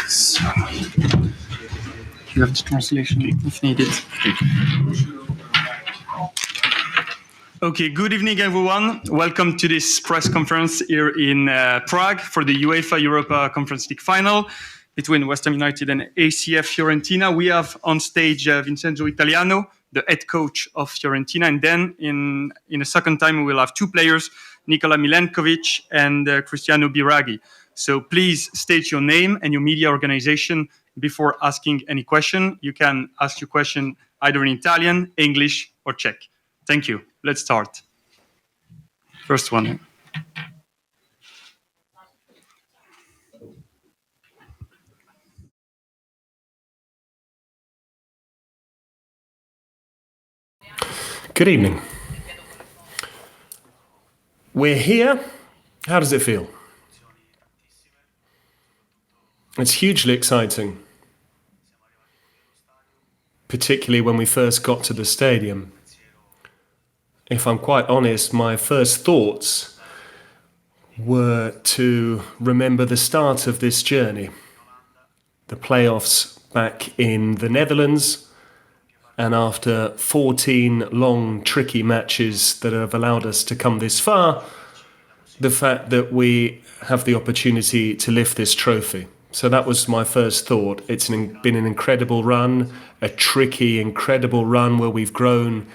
So, you have the translation if needed. Okay, good evening, everyone. Welcome to this press conference here in Prague for the UEFA Europa Conference League final between West Ham United and ACF Fiorentina. We have on stage Vincenzo Italiano, the head coach of Fiorentina, and then in a second time we will have two players, Milenkovic and Cristiano Biraghi. So please state your name and your media organization before asking any question. You can ask your question either in Italian, English, or Czech. Thank you. Let's start. First one. Good evening. We're here. How does it feel? It's hugely exciting, particularly when we first got to the stadium. If I'm quite honest, my first thoughts were to remember the start of this journey, the playoffs back in the Netherlands, and after 14 long, tricky matches that have allowed us to come this far, the fact that we have the opportunity to lift this trophy. So that was my first thought. It's been an incredible run, a tricky, incredible run where we've grown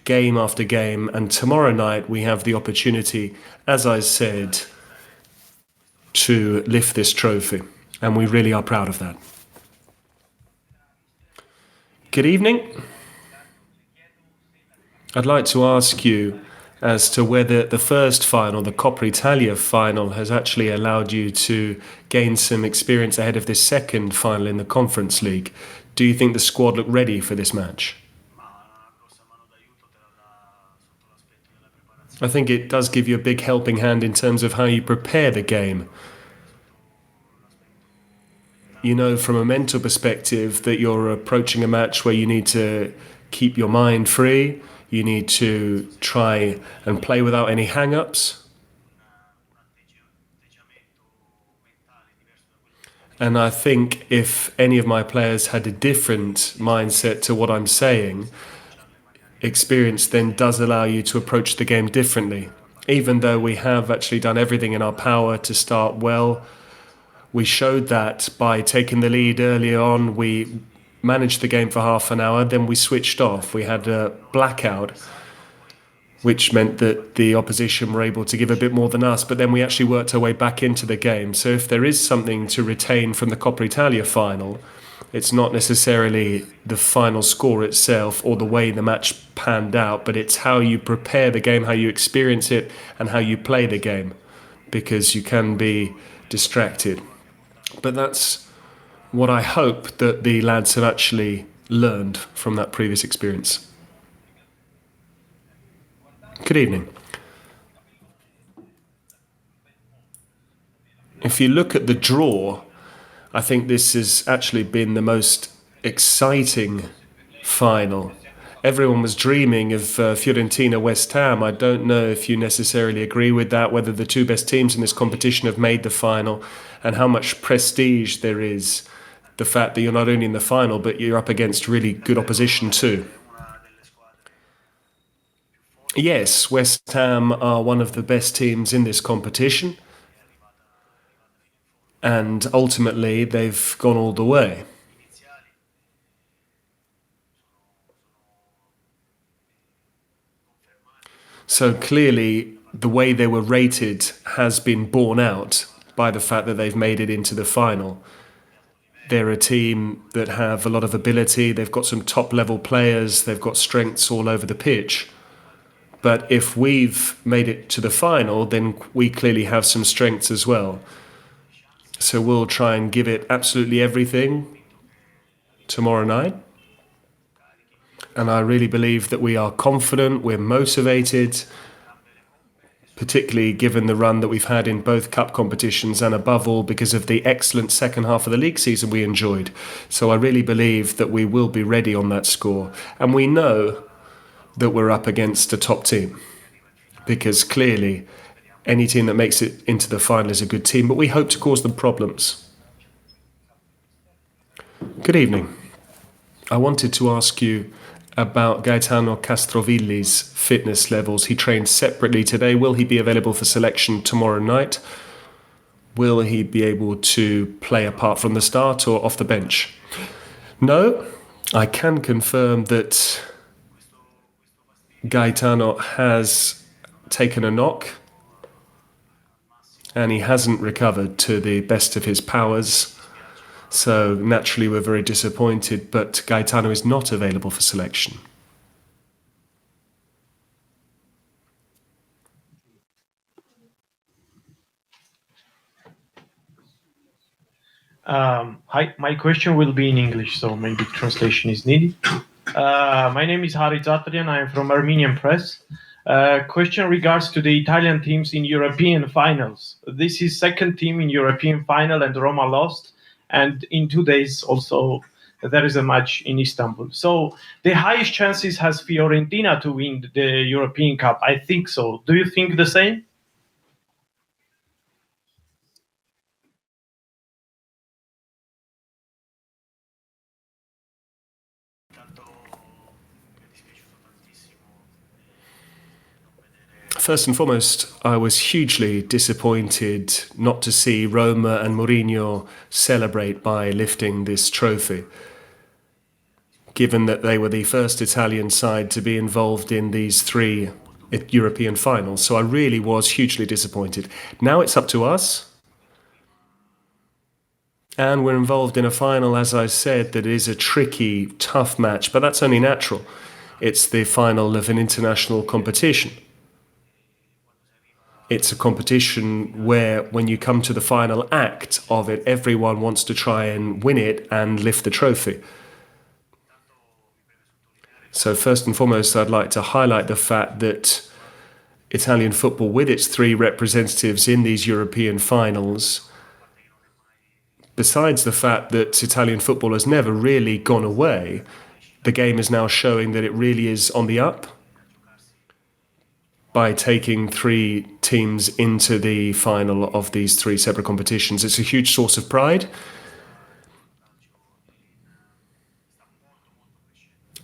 game after game, and tomorrow night we have the opportunity, as I said, to lift this trophy, and we really are proud of that. Good evening. I'd like to ask you as to whether the first final, the Coppa Italia final, has actually allowed you to gain some experience ahead of this second final in the Conference League. Do you think the squad looked ready for this match? I think it does give you a big helping hand in terms of how you prepare the game. You know from a mental perspective that you're approaching a match where you need to keep your mind free, you need to try and play without any hang-ups. And I think if any of my players had a different mindset to what I'm saying, experience then does allow you to approach the game differently. Even though we have actually done everything in our power to start well, we showed that by taking the lead early on. We managed the game for half an hour, then we switched off. We had a blackout, which meant that the opposition were able to give a bit more than us, but then we actually worked our way back into the game. So if there is something to retain from the Coppa Italia final, it's not necessarily the final score itself or the way the match panned out, but it's how you prepare the game, how you experience it, and how you play the game, because you can be distracted. But that's what I hope that the lads have actually learned from that previous experience. Good evening. If you look at the draw, I think this has actually been the most exciting final. Everyone was dreaming of Fiorentina West Ham. I don't know if you necessarily agree with that, whether the two best teams in this competition have made the final, and how much prestige there is. The fact that you're not only in the final, but you're up against really good opposition too. Yes, West Ham are one of the best teams in this competition. And ultimately, they've gone all the way. So clearly, the way they were rated has been borne out by the fact that they've made it into the final. They're a team that have a lot of ability. They've got some top-level players. They've got strengths all over the pitch. But if we've made it to the final, then we clearly have some strengths as well. So we'll try and give it absolutely everything tomorrow night. And I really believe that we are confident, we're motivated, particularly given the run that we've had in both cup competitions and above all because of the excellent second half of the league season we enjoyed. So I really believe that we will be ready on that score. And we know that we're up against a top team because clearly Any team that makes it into the final is a good team, but we hope to cause them problems. Good evening. I wanted to ask you about Gaetano Castrovilli's fitness levels. He trained separately today. Will he be available for selection tomorrow night? Will he be able to play apart from the start or off the bench? No, I can confirm that Gaetano has taken a knock and he hasn't recovered to the best of his powers. So naturally we're very disappointed, but Gaetano is not available for selection. Hi, my question will be in English, so maybe translation is needed. My name is Haris Atrian. I am from Armenian Press. Question regards to the Italian teams in European finals. This is second team in European final and Roma lost. And in 2 days also there is a match in Istanbul. So the highest chances has Fiorentina to win the European Cup. I think so. Do you think the same? First and foremost, I was hugely disappointed not to see Roma and Mourinho celebrate by lifting this trophy, given that they were the first Italian side to be involved in these 3 European finals. So I really was hugely disappointed. Now it's up to us. And we're involved in a final, as I said, that is a tricky, tough match, but that's only natural. It's the final of an international competition. It's a competition where, when you come to the final act of it, everyone wants to try and win it and lift the trophy. So first and foremost, I'd like to highlight the fact that Italian football, with its 3 representatives in these European finals, besides the fact that Italian football has never really gone away, the game is now showing that it really is on the up. By taking 3 teams into the final of these 3 separate competitions. It's a huge source of pride.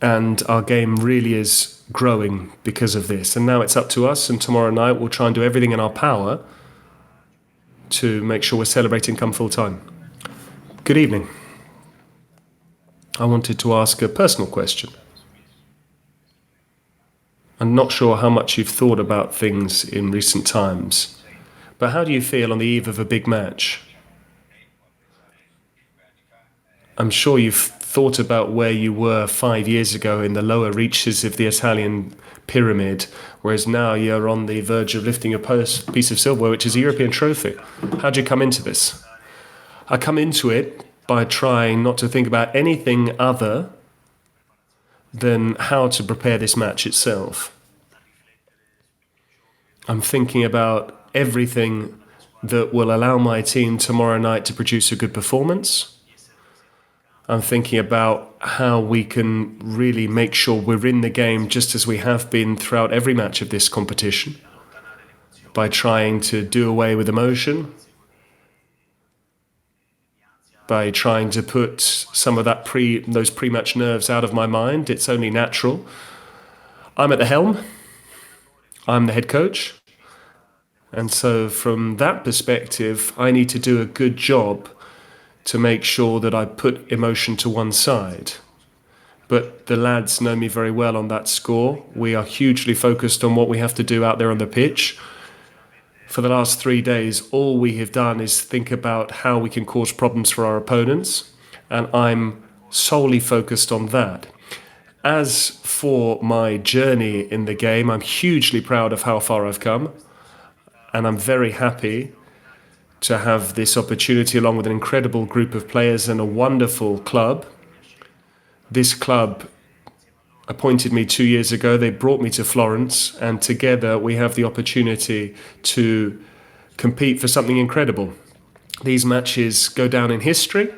And our game really is growing because of this. And now it's up to us, and tomorrow night we'll try and do everything in our power to make sure we're celebrating come full time. Good evening. I wanted to ask a personal question. I'm not sure how much you've thought about things in recent times, but how do you feel on the eve of a big match? I'm sure you've thought about where you were 5 years ago in the lower reaches of the Italian pyramid, whereas now you're on the verge of lifting a piece of silver, which is a European trophy. How do you come into this? I come into it by trying not to think about anything other than how to prepare this match itself. I'm thinking about everything that will allow my team tomorrow night to produce a good performance. I'm thinking about how we can really make sure we're in the game just as we have been throughout every match of this competition, by trying to do away with emotion, by trying to put some of that those pre-match nerves out of my mind. It's only natural. I'm at the helm. I'm the head coach. And so from that perspective, I need to do a good job to make sure that I put emotion to one side. But the lads know me very well on that score. We are hugely focused on what we have to do out there on the pitch. For the last 3 days, all we have done is think about how we can cause problems for our opponents, and I'm solely focused on that. As for my journey in the game, I'm hugely proud of how far I've come, and I'm very happy to have this opportunity along with an incredible group of players and a wonderful club. This club appointed me 2 years ago. They brought me to Florence, and together we have the opportunity to compete for something incredible. These matches go down in history,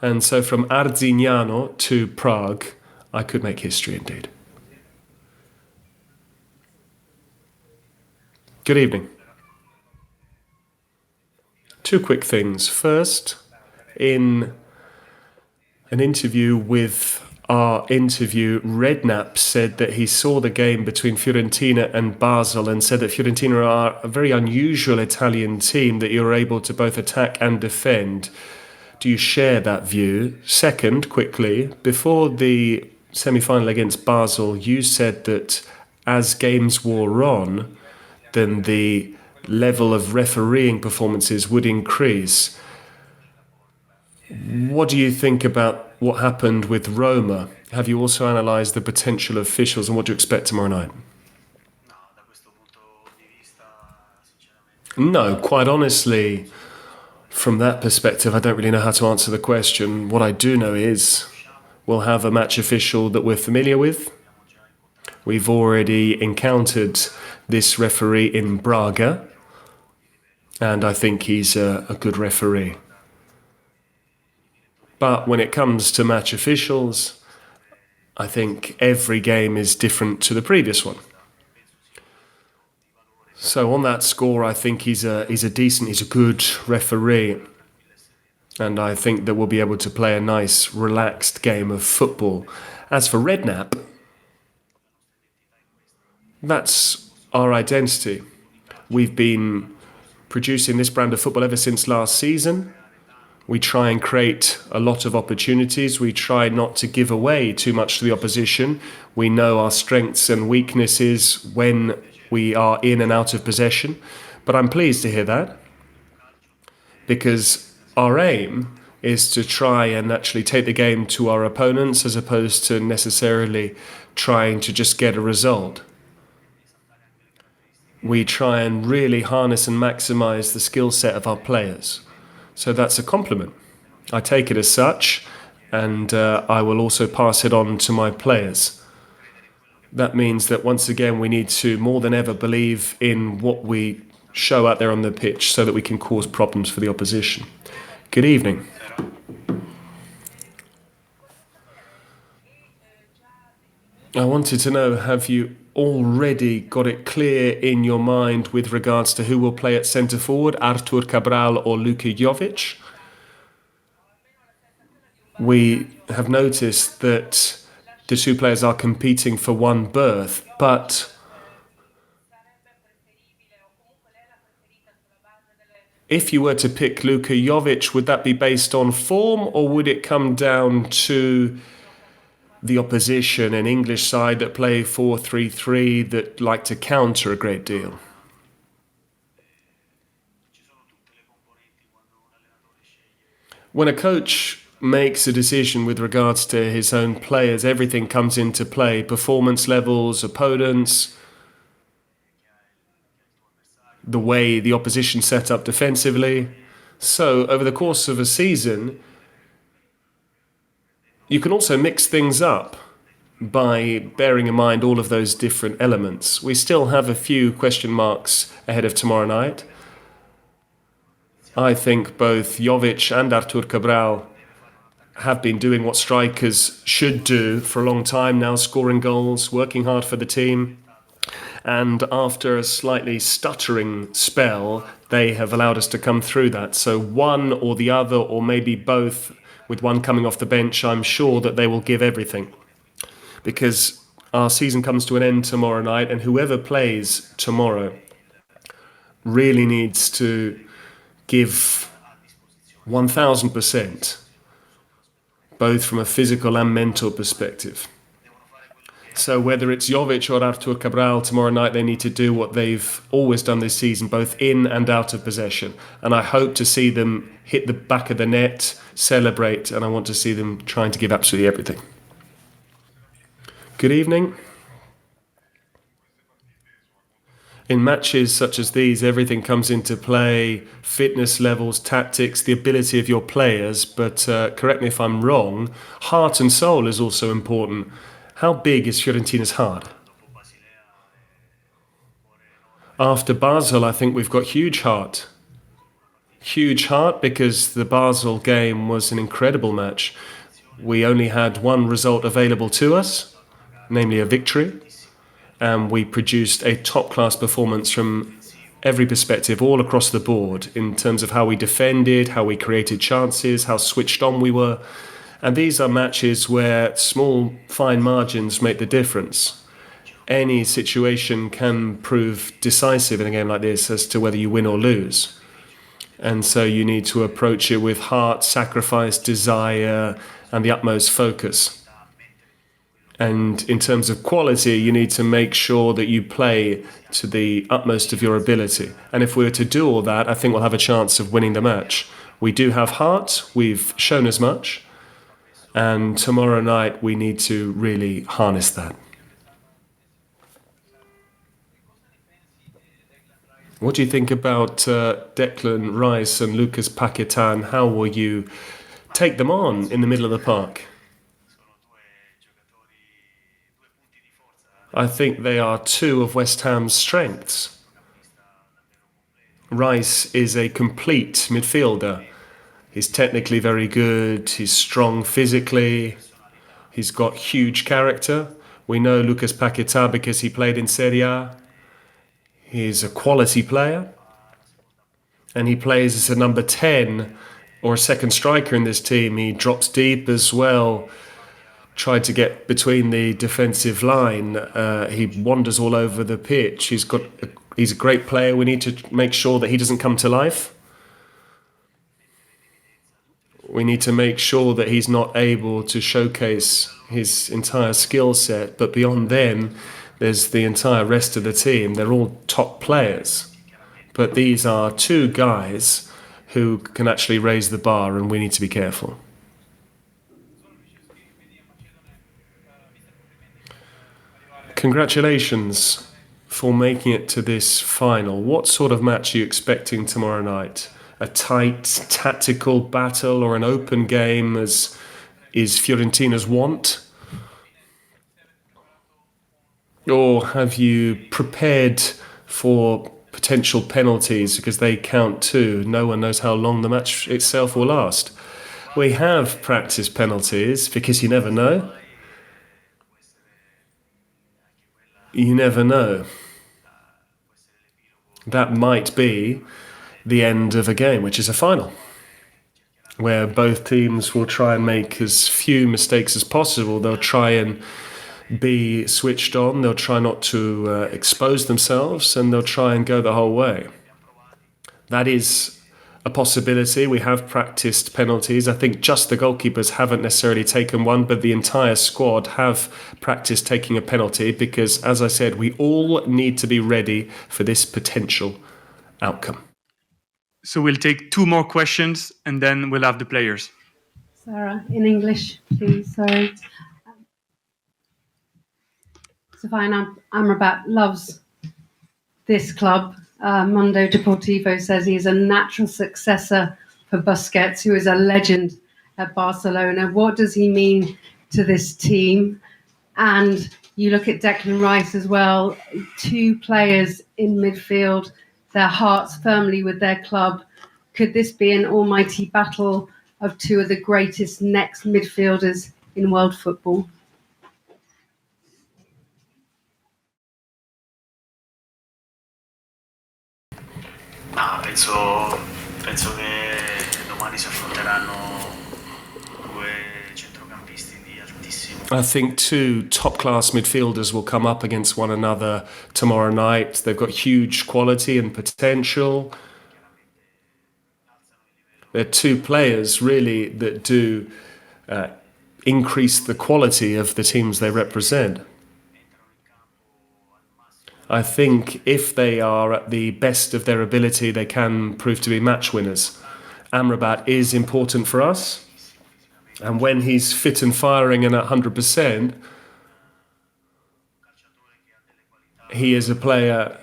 and so from Arzignano to Prague, I could make history indeed. Good evening. Two quick things. First, in an interview with our interview, Redknapp said that he saw the game between Fiorentina and Basel and said that Fiorentina are a very unusual Italian team, that you're able to both attack and defend. Do you share that view? Second, quickly, before the semi-final against Basel, you said that as games wore on, then the level of refereeing performances would increase. What do you think about what happened with Roma? Have you also analysed the potential officials and what do you expect tomorrow night? No, quite honestly, from that perspective, I don't really know how to answer the question. What I do know is we'll have a match official that we're familiar with. We've already encountered this referee in Braga, and I think he's a good referee. But when it comes to match officials, I think every game is different to the previous one. So on that score, I think he's a good referee. And I think that we'll be able to play a nice, relaxed game of football. As for Redknapp, that's our identity. We've been producing this brand of football ever since last season. We try and create a lot of opportunities. We try not to give away too much to the opposition. We know our strengths and weaknesses when we are in and out of possession. But I'm pleased to hear that, because our aim is to try and actually take the game to our opponents as opposed to necessarily trying to just get a result. We try and really harness and maximize the skill set of our players. So that's a compliment. I take it as such, and I will also pass it on to my players. That means that once again we need to more than ever believe in what we show out there on the pitch so that we can cause problems for the opposition. Good evening. I wanted to know, have you already got it clear in your mind with regards to who will play at centre forward, Artur Cabral or Luka Jovic? We have noticed that the two players are competing for one berth, but if you were to pick Luka Jovic, would that be based on form, or would it come down to the opposition, an English side that play 4-3-3 that like to counter a great deal? When a coach makes a decision with regards to his own players, everything comes into play. Performance levels, opponents, the way the opposition set up defensively. So over the course of a season, you can also mix things up by bearing in mind all of those different elements. We still have a few question marks ahead of tomorrow night. I think both Jovic and Artur Cabral have been doing what strikers should do for a long time now, scoring goals, working hard for the team. And after a slightly stuttering spell, they have allowed us to come through that. So one or the other, or maybe both, with one coming off the bench, I'm sure that they will give everything. Because our season comes to an end tomorrow night, and whoever plays tomorrow really needs to give 1,000%, both from a physical and mental perspective. So whether it's Jovic or Artur Cabral tomorrow night, they need to do what they've always done this season, both in and out of possession. And I hope to see them hit the back of the net, celebrate, and I want to see them trying to give absolutely everything. Good evening. In matches such as these, everything comes into play: fitness levels, tactics, the ability of your players. But correct me if I'm wrong, heart and soul is also important. How big is Fiorentina's heart? After Basel, I think we've got huge heart. Huge heart because the Basel game was an incredible match. We only had one result available to us, namely a victory. And we produced a top-class performance from every perspective, all across the board, in terms of how we defended, how we created chances, how switched on we were. And these are matches where small, fine margins make the difference. Any situation can prove decisive in a game like this as to whether you win or lose. And so you need to approach it with heart, sacrifice, desire, and the utmost focus. And in terms of quality, you need to make sure that you play to the utmost of your ability. And if we were to do all that, I think we'll have a chance of winning the match. We do have heart, we've shown as much, and tomorrow night we need to really harness that. What do you think about Declan Rice and Lucas Paqueta, and how will you take them on in the middle of the park? I think they are two of West Ham's strengths. Rice is a complete midfielder. He's technically very good, he's strong physically, he's got huge character. We know Lucas Paqueta because he played in Serie A. He's a quality player, and he plays as a number 10 or a second striker in this team. He drops deep as well, tried to get between the defensive line. He wanders all over the pitch. He's a great player. We need to make sure that he doesn't come to life. We need to make sure that he's not able to showcase his entire skill set. But beyond them, there's the entire rest of the team. They're all top players. But these are two guys who can actually raise the bar, and we need to be careful. Congratulations for making it to this final. What sort of match are you expecting tomorrow night? A tight, tactical battle or an open game, as is Fiorentina's wont? Or have you prepared for potential penalties, because they count too? No one knows how long the match itself will last. We have practiced penalties because you never know. You never know. That might be the end of a game, which is a final, where both teams will try and make as few mistakes as possible. They'll try and be switched on, they'll try not to expose themselves, and they'll try and go the whole way. That is a possibility. We have practiced penalties. I think just the goalkeepers haven't necessarily taken one, but the entire squad have practiced taking a penalty because, as I said, we all need to be ready for this potential outcome. So we'll take two more questions and then we'll have the players. Sarah, in English, please. Sorry. Sofyan Amrabat loves this club. Mundo Deportivo says he is a natural successor for Busquets, who is a legend at Barcelona. What does he mean to this team? And you look at Declan Rice as well, two players in midfield, their hearts firmly with their club. Could this be an almighty battle of two of the greatest next midfielders in world football? Penso che domani si affronteranno due centrocampisti di altissimo. I think two top-class midfielders will come up against one another tomorrow night. They've got huge quality and potential. They're two players, really, that do increase the quality of the teams they represent. I think if they are at the best of their ability, they can prove to be match winners. Amrabat is important for us, and when he's fit and firing and at 100%, he is a player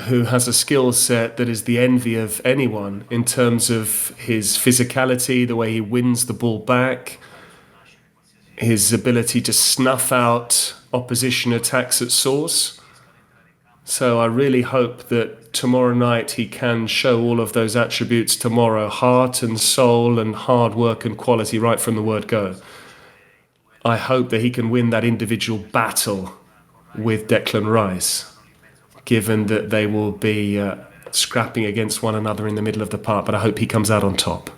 who has a skill set that is the envy of anyone in terms of his physicality, the way he wins the ball back, his ability to snuff out opposition attacks at source. So I really hope that tomorrow night he can show all of those attributes tomorrow, heart and soul and hard work and quality right from the word go. I hope that he can win that individual battle with Declan Rice. given that they will be scrapping against one another in the middle of the park, but I hope he comes out on top.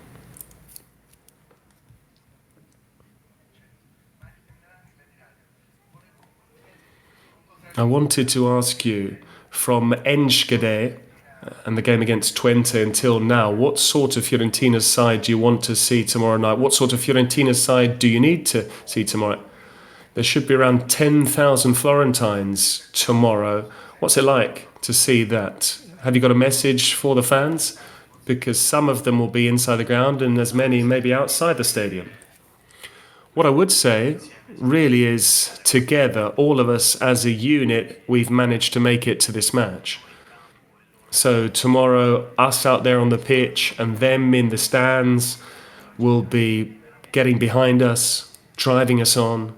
I wanted to ask you, from Enschede and the game against Twente until now, what sort of Fiorentina side do you want to see tomorrow night? What sort of Fiorentina side do you need to see tomorrow? There should be around 10,000 Florentines tomorrow. What's it like to see that? Have you got a message for the fans? Because some of them will be inside the ground and as many maybe outside the stadium. What I would say really is, together, all of us as a unit, we've managed to make it to this match. So tomorrow, us out there on the pitch and them in the stands will be getting behind us, driving us on.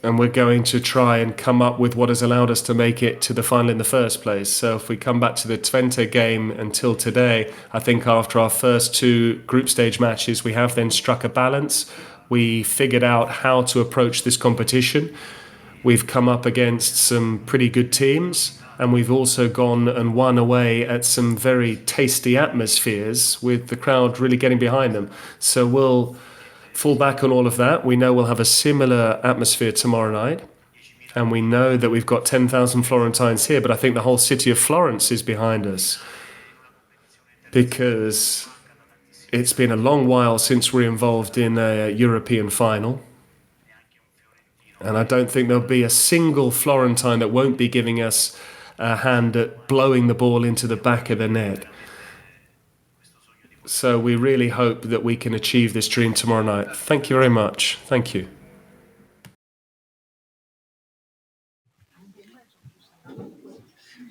And we're going to try and come up with what has allowed us to make it to the final in the first place. So if we come back to the Twente game until today, I think after our first two group stage matches, we have then struck a balance. We figured out how to approach this competition. We've come up against some pretty good teams, and we've also gone and won away at some very tasty atmospheres with the crowd really getting behind them. So we'll fall back on all of that. We know we'll have a similar atmosphere tomorrow night, and we know that we've got 10,000 Florentines here, but I think the whole city of Florence is behind us because it's been a long while since we're involved in a European final. And I don't think there'll be a single Florentine that won't be giving us a hand at blowing the ball into the back of the net. So we really hope that we can achieve this dream tomorrow night. Thank you very much. Thank you.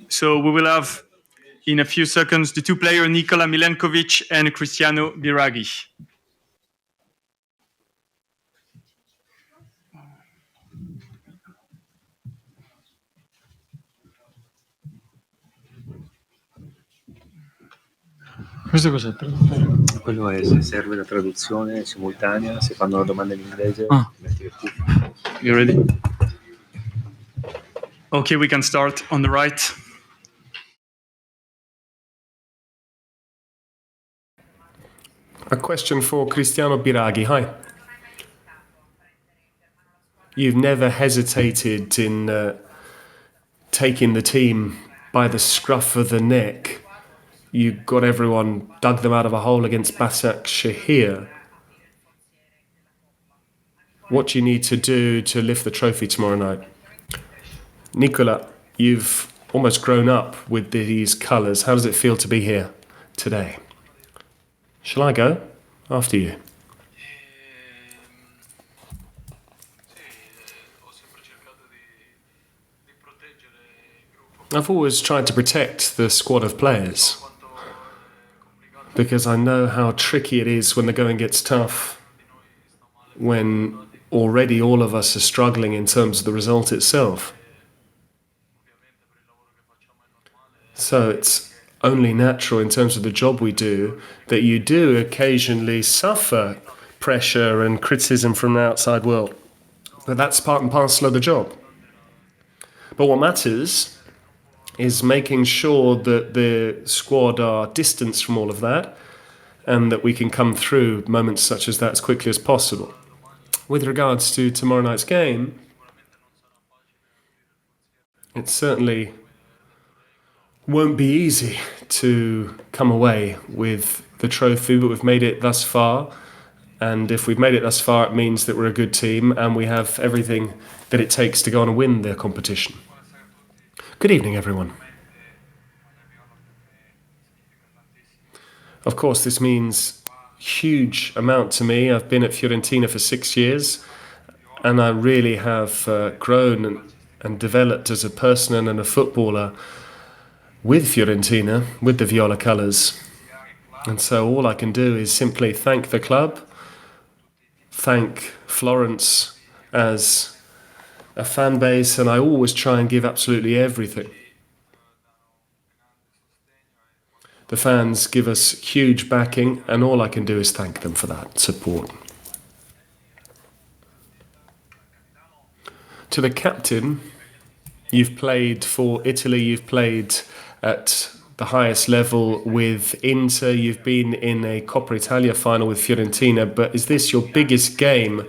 So we will have, in a few seconds, the two players, Nikola Milenkovic and Cristiano Biraghi. Questo cos'è? Quello è se serve la traduzione simultanea, se fanno la domanda in inglese, metti le cuffie. You ready? Okay, we can start on the right. A question for Cristiano Biraghi. Hi. You've never hesitated in taking the team by the scruff of the neck. You got everyone, dug them out of a hole against Basak Shahir. What do you need to do to lift the trophy tomorrow night? Nicola, you've almost grown up with these colours. How does it feel to be here today? Shall I go? After you. I've always tried to protect the squad of players because I know how tricky it is when the going gets tough, when already all of us are struggling in terms of the result itself. So it's only natural in terms of the job we do that you do occasionally suffer pressure and criticism from the outside world. But that's part and parcel of the job. But what matters is making sure that the squad are distanced from all of that and that we can come through moments such as that as quickly as possible. With regards to tomorrow night's game, it certainly won't be easy to come away with the trophy, but we've made it thus far. And if we've made it thus far, it means that we're a good team and we have everything that it takes to go on and win the competition. Good evening, everyone. Of course, this means a huge amount to me. I've been at Fiorentina for 6 years, and I really have grown and developed as a person and a footballer with Fiorentina, with the Viola colours. And so all I can do is simply thank the club, thank Florence as a fan base, and I always try and give absolutely everything. The fans give us huge backing, and all I can do is thank them for that support. To the captain, you've played for Italy, you've played at the highest level with Inter, you've been in a Coppa Italia final with Fiorentina, but is this your biggest game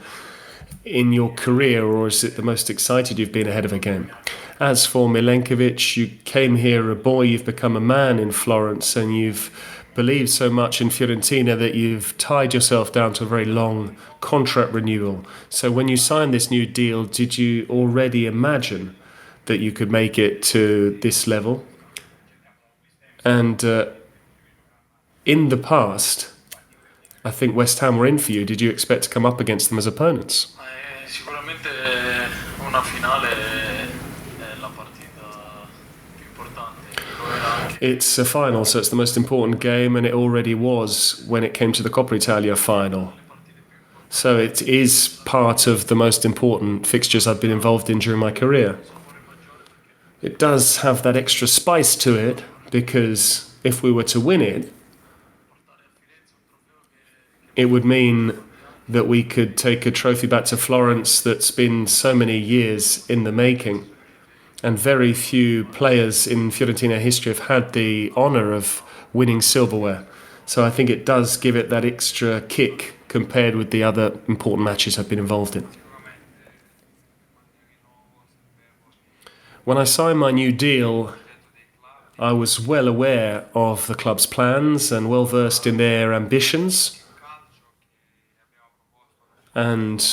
in your career, or is it the most excited you've been ahead of a game? As for Milenkovic, you came here a boy, you've become a man in Florence, and you've believed so much in Fiorentina that you've tied yourself down to a very long contract renewal. So when you signed this new deal, did you already imagine that you could make it to this level? And in the past, I think West Ham were in for you. Did you expect to come up against them as opponents? Sicuramente una finale è la partita più importante. Lo era anche. It's a final, so it's the most important game, and it already was when it came to the Coppa Italia final. So it is part of the most important fixtures I've been involved in during my career. It does have that extra spice to it, because if we were to win it, it would mean that we could take a trophy back to Florence that's been so many years in the making. And very few players in Fiorentina history have had the honour of winning silverware. So I think it does give it that extra kick compared with the other important matches I've been involved in. When I signed my new deal, I was well aware of the club's plans and well versed in their ambitions. And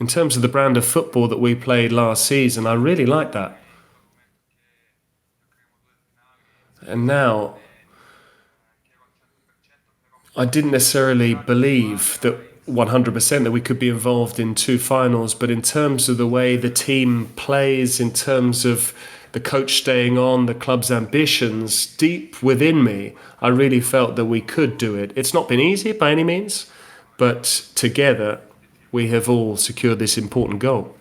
in terms of the brand of football that we played last season, I really liked that. And now, I didn't necessarily believe that 100% that we could be involved in two finals, but in terms of the way the team plays, in terms of the coach staying on, the club's ambitions, deep within me, I really felt that we could do it. It's not been easy by any means, but together we have all secured this important goal.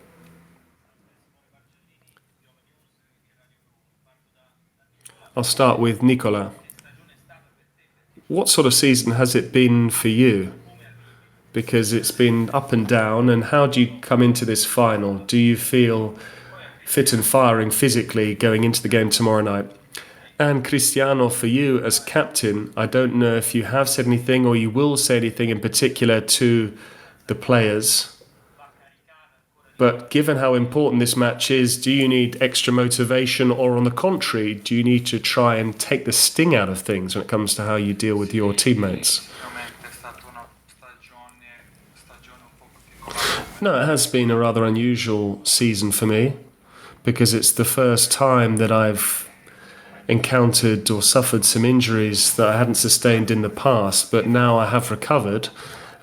I'll start with Nicola. What sort of season has it been for you? Because it's been up and down, and how do you come into this final? Do you feel fit and firing physically going into the game tomorrow night? And Cristiano, for you as captain, I don't know if you have said anything or you will say anything in particular to the players, but given how important this match is, do you need extra motivation, or on the contrary, do you need to try and take the sting out of things when it comes to how you deal with your teammates? No, it has been a rather unusual season for me, because it's the first time that I've encountered or suffered some injuries that I hadn't sustained in the past, but now I have recovered,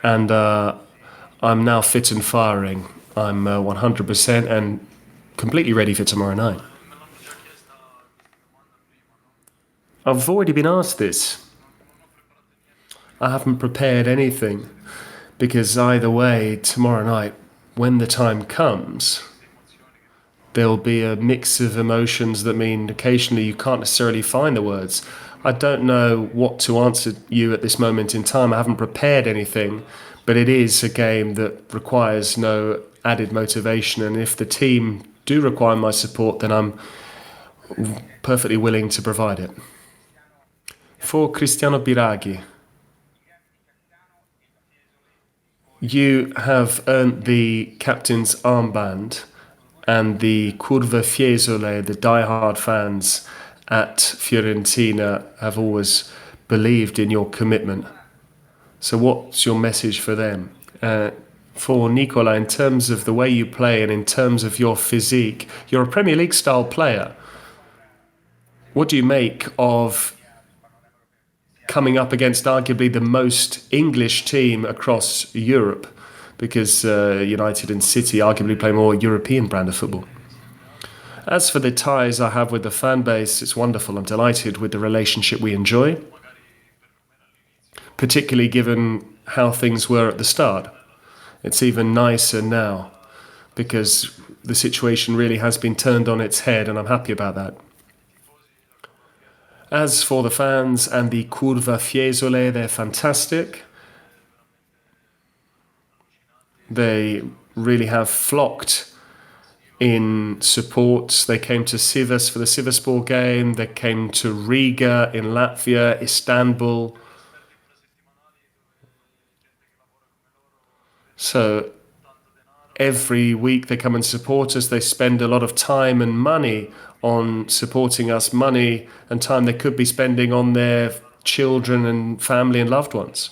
and I'm now fit and firing. I'm 100% and completely ready for tomorrow night. I've already been asked this. I haven't prepared anything, because either way, tomorrow night, when the time comes, there'll be a mix of emotions that mean occasionally you can't necessarily find the words. I don't know what to answer you at this moment in time. I haven't prepared anything, but it is a game that requires no added motivation, and if the team do require my support, then I'm perfectly willing to provide it. For Cristiano Biraghi, you have earned the captain's armband, and the Curva Fiesole, the die-hard fans at Fiorentina, have always believed in your commitment. So what's your message for them? For Nicola, in terms of the way you play and in terms of your physique, you're a Premier League style player. What do you make of coming up against arguably the most English team across Europe? Because United and City arguably play more European brand of football. As for the ties I have with the fan base, it's wonderful. I'm delighted with the relationship we enjoy, particularly given how things were at the start. It's even nicer now, because the situation really has been turned on its head, and I'm happy about that. As for the fans and the Curva Fiesole, they're fantastic. They really have flocked in support. They came to Sivas for the Sivaspor game. They came to Riga in Latvia, Istanbul. So every week they come and support us. They spend a lot of time and money on supporting us, money and time they could be spending on their children and family and loved ones.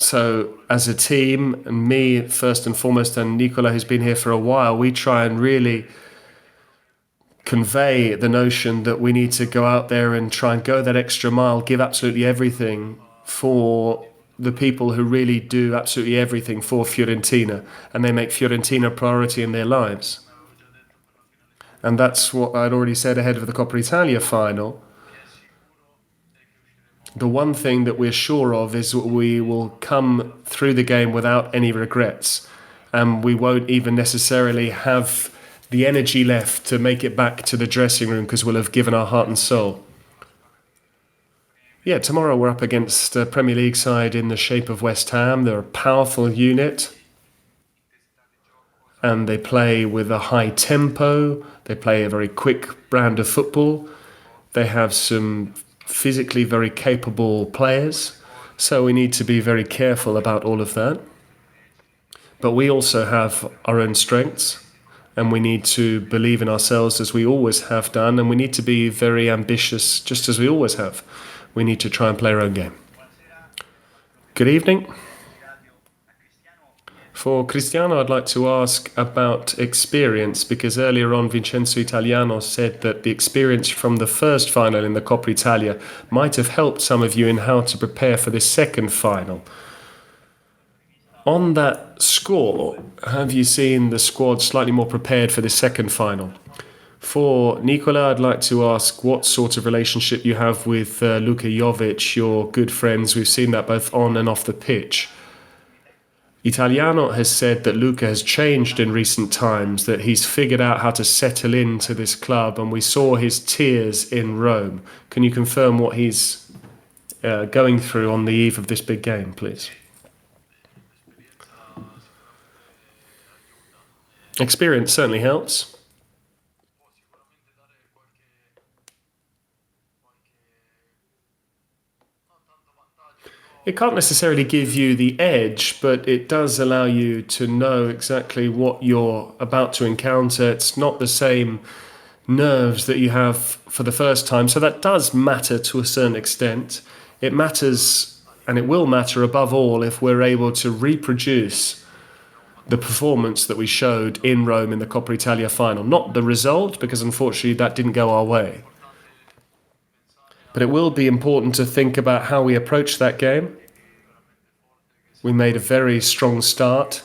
So as a team, and me first and foremost, and Nicola, who's been here for a while, we try and really convey the notion that we need to go out there and try and go that extra mile, give absolutely everything for the people who really do absolutely everything for Fiorentina, and they make Fiorentina a priority in their lives. And that's what I'd already said ahead of the Coppa Italia final. The one thing that we're sure of is we will come through the game without any regrets, and we won't even necessarily have the energy left to make it back to the dressing room because we'll have given our heart and soul. Yeah, tomorrow we're up against a Premier League side in the shape of West Ham. They're a powerful unit, and they play with a high tempo. They play a very quick brand of football. They have some physically very capable players, so we need to be very careful about all of that. But we also have our own strengths, and we need to believe in ourselves as we always have done, and we need to be very ambitious just as we always have. We need to try and play our own game. Good evening. For Cristiano, I'd like to ask about experience, because earlier on Vincenzo Italiano said that the experience from the first final in the Coppa Italia might have helped some of you in how to prepare for this second final. On that score, have you seen the squad slightly more prepared for the second final? For Nicola, I'd like to ask what sort of relationship you have with Luka Jovic, your good friends. We've seen that both on and off the pitch. Italiano has said that Luka has changed in recent times, that he's figured out how to settle into this club, and we saw his tears in Rome. Can you confirm what he's going through on the eve of this big game, please? Experience certainly helps. It can't necessarily give you the edge, but it does allow you to know exactly what you're about to encounter. It's not the same nerves that you have for the first time, so that does matter to a certain extent. It matters, and it will matter above all, if we're able to reproduce the performance that we showed in Rome in the Coppa Italia final. Not the result, because unfortunately that didn't go our way. But it will be important to think about how we approach that game. We made a very strong start,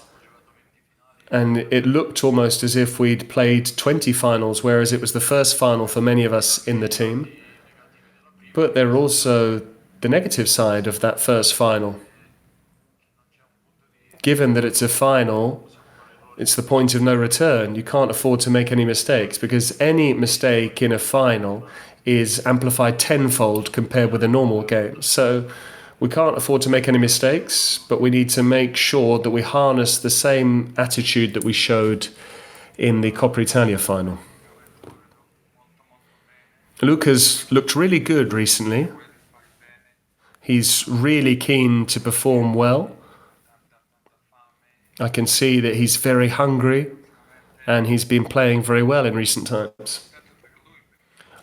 and it looked almost as if we'd played 20 finals, whereas it was the first final for many of us in the team. But there are also the negative side of that first final. Given that it's a final, it's the point of no return. You can't afford to make any mistakes, because any mistake in a final is amplified tenfold compared with a normal game. So we can't afford to make any mistakes, but we need to make sure that we harness the same attitude that we showed in the Coppa Italia final. Luka's looked really good recently. He's really keen to perform well. I can see that he's very hungry, and he's been playing very well in recent times.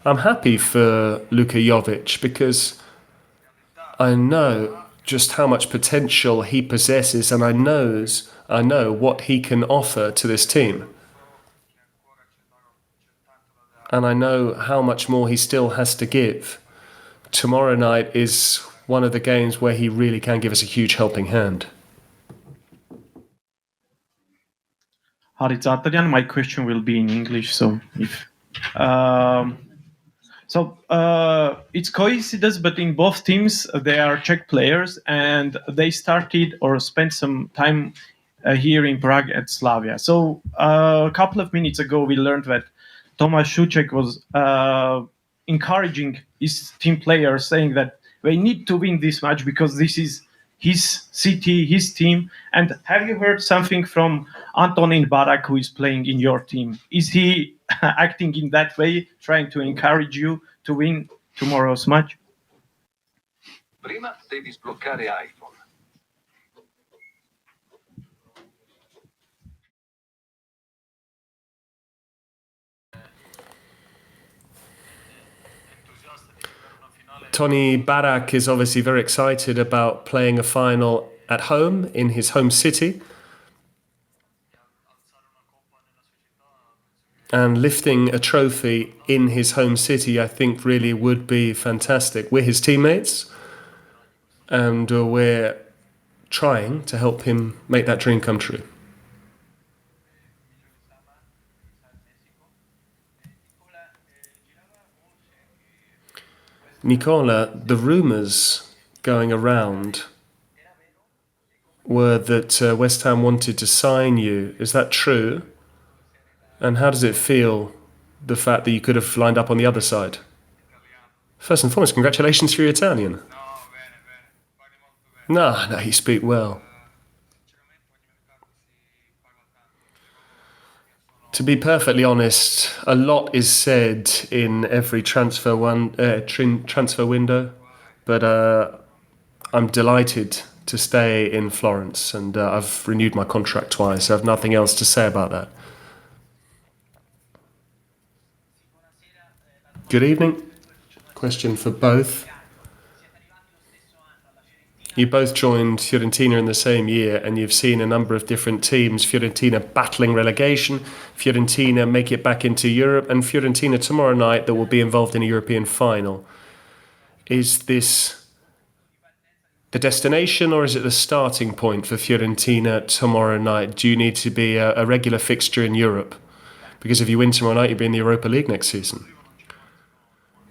I'm happy for Luka Jovic because I know just how much potential he possesses, and I know what he can offer to this team. And I know how much more he still has to give. Tomorrow night is one of the games where he really can give us a huge helping hand. Italiano, my question will be in English, so if... it's coincidence, but in both teams they are Czech players, and they started or spent some time here in Prague at Slavia. So a couple of minutes ago, we learned that Tomáš Souček was encouraging his team players, saying that they need to win this match because this is his city, his team? And have you heard something from Antonín Barák, who is playing in your team? Is he acting in that way, trying to encourage you to win tomorrow's match? Prima devi sbloccare iPhone. Antonín Barák is obviously very excited about playing a final at home in his home city. And lifting a trophy in his home city, I think, really would be fantastic. We're his teammates, and we're trying to help him make that dream come true. Nicola, the rumours going around were that West Ham wanted to sign you. Is that true? And how does it feel, the fact that you could have lined up on the other side? First and foremost, congratulations for your Italian. No, you speak well. To be perfectly honest, a lot is said in every transfer window, but I'm delighted to stay in Florence, and I've renewed my contract twice. I have nothing else to say about that. Good evening. Question for both. You both joined Fiorentina in the same year, and you've seen a number of different teams. Fiorentina battling relegation, Fiorentina make it back into Europe, and Fiorentina tomorrow night that will be involved in a European final. Is this the destination, or is it the starting point for Fiorentina tomorrow night? Do you need to be a regular fixture in Europe? Because if you win tomorrow night, you'll be in the Europa League next season.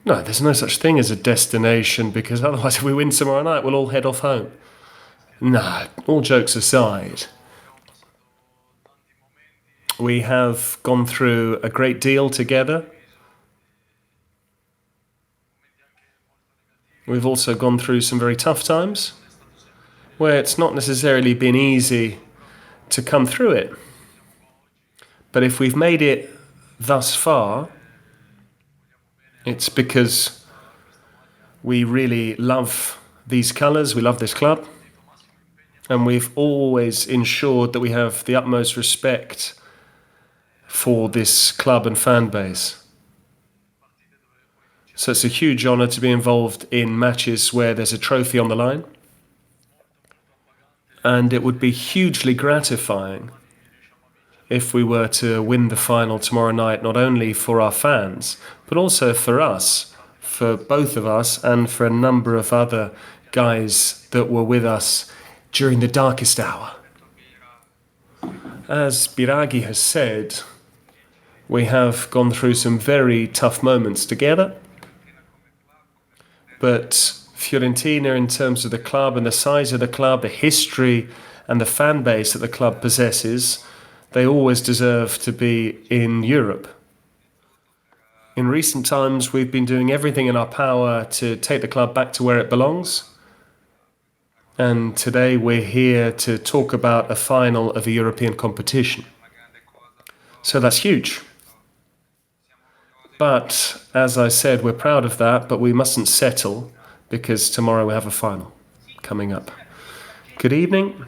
No, there's no such thing as a destination, because otherwise if we win tomorrow night, we'll all head off home. No, all jokes aside, we have gone through a great deal together. We've also gone through some very tough times, where it's not necessarily been easy to come through it. But if we've made it thus far, it's because we really love these colours, we love this club, and we've always ensured that we have the utmost respect for this club and fan base. So it's a huge honour to be involved in matches where there's a trophy on the line, and it would be hugely gratifying if we were to win the final tomorrow night, not only for our fans, but also for us, for both of us, and for a number of other guys that were with us during the darkest hour. As Biraghi has said, we have gone through some very tough moments together, but Fiorentina, in terms of the club and the size of the club, the history and the fan base that the club possesses, they always deserve to be in Europe. In recent times, we've been doing everything in our power to take the club back to where it belongs. And today we're here to talk about a final of a European competition. So that's huge. But, as I said, we're proud of that, but we mustn't settle, because tomorrow we have a final coming up. Good evening.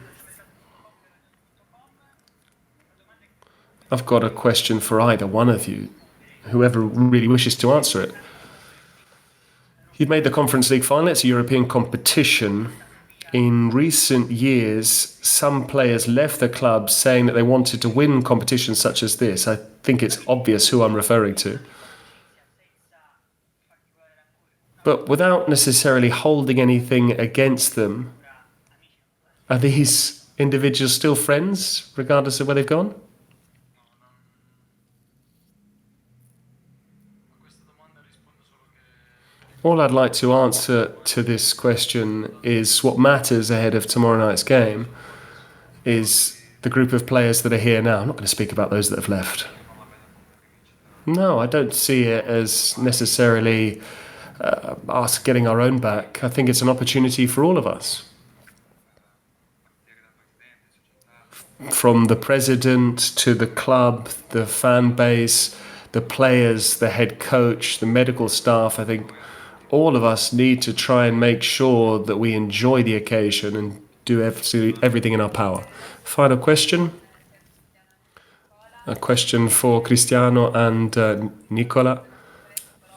I've got a question for either one of you, whoever really wishes to answer it. You've made the Conference League final, it's a European competition. In recent years, some players left the club saying that they wanted to win competitions such as this. I think it's obvious who I'm referring to. But without necessarily holding anything against them, are these individuals still friends, regardless of where they've gone? All I'd like to answer to this question is what matters ahead of tomorrow night's game is the group of players that are here now. I'm not going to speak about those that have left. No, I don't see it as necessarily us getting our own back. I think it's an opportunity for all of us. from the president to the club, the fan base, the players, the head coach, the medical staff. I think all of us need to try and make sure that we enjoy the occasion and do everything in our power. Final question. A question for Cristiano and Nicola.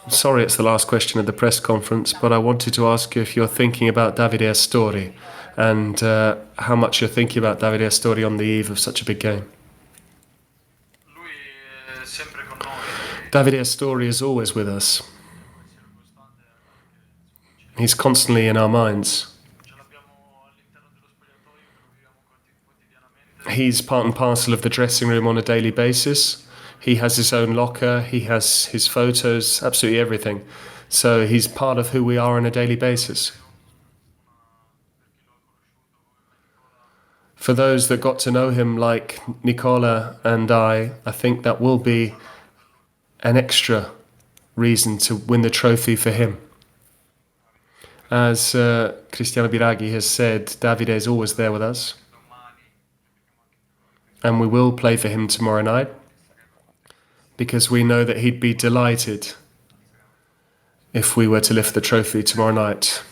Sorry it's the last question of the press conference, but I wanted to ask you if you're thinking about Davide Astori and how much you're thinking about Davide Astori on the eve of such a big game. Davide Astori is always with us. He's constantly in our minds. He's part and parcel of the dressing room on a daily basis. He has his own locker, he has his photos, absolutely everything. So he's part of who we are on a daily basis. For those that got to know him like Nicola and I think that will be an extra reason to win the trophy for him. As Cristiano Biraghi has said, Davide is always there with us. And we will play for him tomorrow night because we know that he'd be delighted if we were to lift the trophy tomorrow night.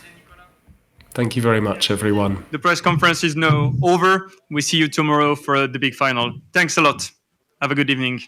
Thank you very much, everyone. The press conference is now over. We see you tomorrow for the big final. Thanks a lot. Have a good evening.